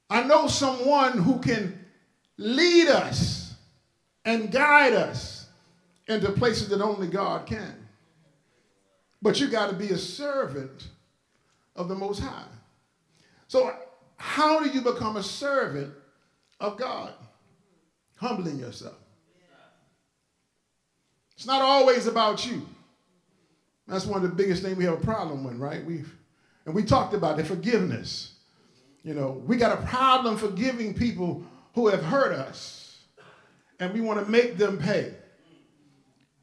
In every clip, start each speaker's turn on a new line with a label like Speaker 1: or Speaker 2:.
Speaker 1: I know someone who can lead us and guide us into places that only God can. But you got to be a servant of the Most High. So how do you become a servant of God? Humbling yourself. It's not always about you. That's one of the biggest things we have a problem with, right? We talked about the forgiveness. You know, we got a problem forgiving people who have hurt us, and we want to make them pay.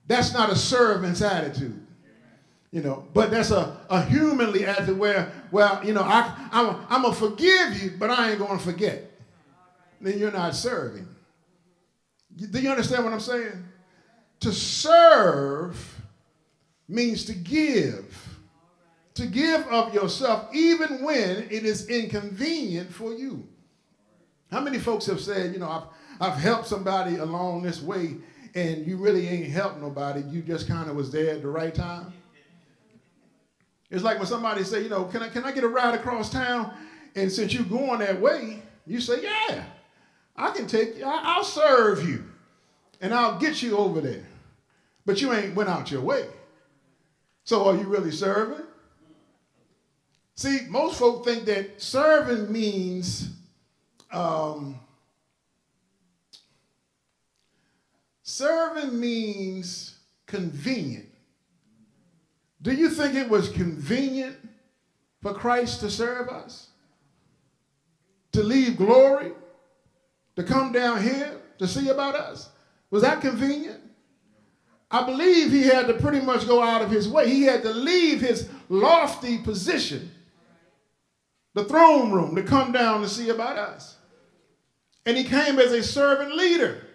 Speaker 1: That's not a servant's attitude. You know, but that's a humanly attitude where, well, you know, I'm going to forgive you, but I ain't going to forget. Then you're not serving. Do you understand what I'm saying? To serve means to give. To give of yourself even when it is inconvenient for you. How many folks have said, you know, I've helped somebody along this way and you really ain't helped nobody. You just kind of was there at the right time. It's like when somebody say, you know, can I get a ride across town? And since you're going that way, you say, yeah, I can take you. I'll serve you. And I'll get you over there. But you ain't went out your way. So are you really serving? See, most folk think that serving means convenient. Do you think it was convenient for Christ to serve us? To leave glory? To come down here to see about us? Was that convenient? I believe he had to pretty much go out of his way. He had to leave his lofty position, the throne room, to come down to see about us. And he came as a servant leader.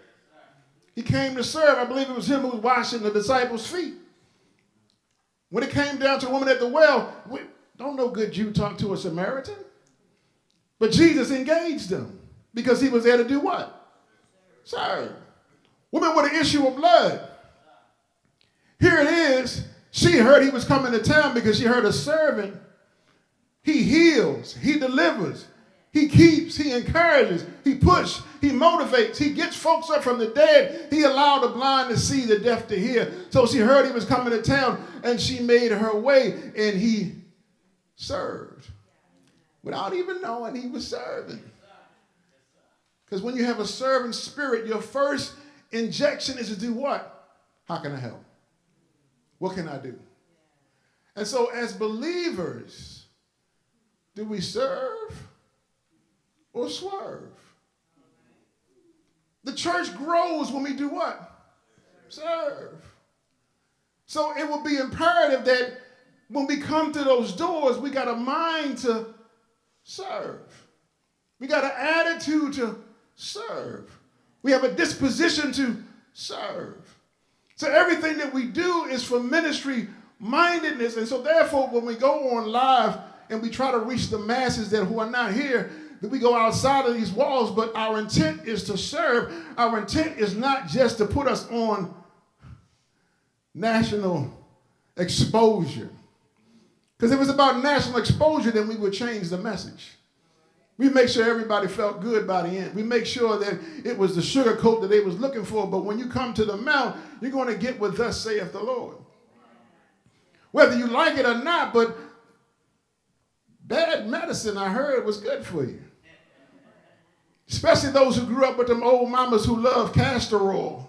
Speaker 1: He came to serve. I believe it was him who was washing the disciples' feet. When it came down to a woman at the well, don't no good Jew talk to a Samaritan. But Jesus engaged them because he was there to do what? Serve. Woman with an issue of blood. Here it is. She heard he was coming to town because she heard a servant. He heals. He delivers. He keeps. He encourages. He pushes. He motivates. He gets folks up from the dead. He allowed the blind to see, the deaf to hear. So she heard he was coming to town, and she made her way, and he served without even knowing he was serving. Because when you have a servant spirit, your first injection is to do what? How can I help? What can I do? And so as believers, do we serve or swerve? The church grows when we do what? Serve. So it will be imperative that when we come to those doors, we got a mind to serve. We got an attitude to serve. We have a disposition to serve. So everything that we do is for ministry mindedness. And so therefore, when we go on live and we try to reach the masses who are not here, that we go outside of these walls, but our intent is to serve. Our intent is not just to put us on national exposure. Because if it was about national exposure, then we would change the message. We make sure everybody felt good by the end. We make sure that it was the sugar coat that they was looking for. But when you come to the mount, you're going to get what thus saith the Lord. Whether you like it or not, but bad medicine, I heard, was good for you. Especially those who grew up with them old mamas who love castor oil.